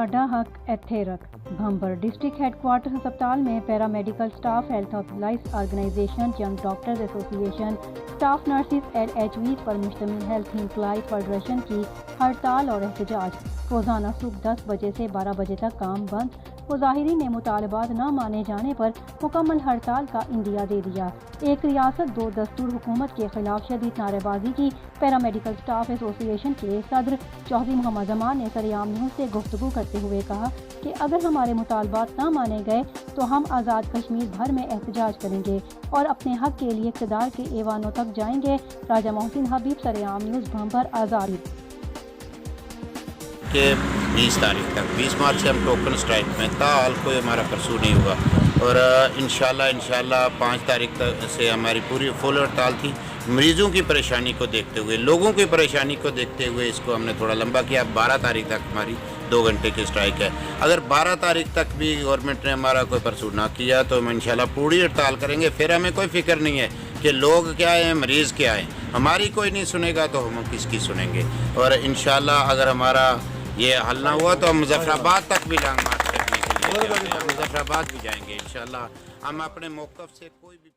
साडा हक इत्थे रख। भंबर डिस्ट्रिक्ट हेडक्वार्टर हस्पताल में paramedical staff, health organize organization, young doctors association, staff nurses LHVs पर मुश्तमिल हेल्थ एम्प्लॉय फेडरेशन की हड़ताल और एहतजाज। रोजाना सुबह 10 बजे से 12 बजे तक काम बंद। मुजाहिरीन ने मुतालबात न माने जाने पर मुकम्मल हड़ताल का इंदिया दे दिया। एक रियासत दो दस्तूर हुकूमत के खिलाफ शदीद नारेबाजी की। पैरामेडिकल स्टाफ एसोसिएशन के सदर चौधरी मोहम्मद जमान ने सरेआम न्यूज़ से गुफ्तगू करते हुए कहा कि अगर हमारे मुतालबात न माने गए तो हम आज़ाद कश्मीर भर में एहतजाज करेंगे और अपने हक के लिए इक़्तिदार के ऐवानों तक जाएंगे। राजा मोहसिन हबीब, सरेआम न्यूज़, भंबर, आज़ादी। कि 20 तारीख तक 20 मार्च से हम टोकन स्ट्राइक में ताल कोई हमारा परसू नहीं हुआ और इंशाल्लाह 5 तारीख तक से हमारी पूरी फुल हड़ताल थी। मरीज़ों की परेशानी को देखते हुए, लोगों की परेशानी को देखते हुए इसको हमने थोड़ा लंबा किया। 12 तारीख तक हमारी 2 घंटे की स्ट्राइक है। अगर 12 तारीख तक भी गवर्नमेंट ने हमारा कोई परसू ना किया तो हम इंशाल्लाह पूरी हड़ताल करेंगे। फिर हमें कोई फ़िक्र नहीं है कि लोग क्या हैं, मरीज़ क्या हैं। हमारी कोई नहीं सुनेगा तो हम किसकी सुनेंगे। और इंशाल्लाह अगर हमारा ये हल ना हुआ तो हम मुजफ्फराबाद तक भी लॉन्ग मार्च करने के लिए मुजफ्फराबाद भी जाएंगे। इंशाल्लाह हम अपने मौक़िफ़ से कोई भी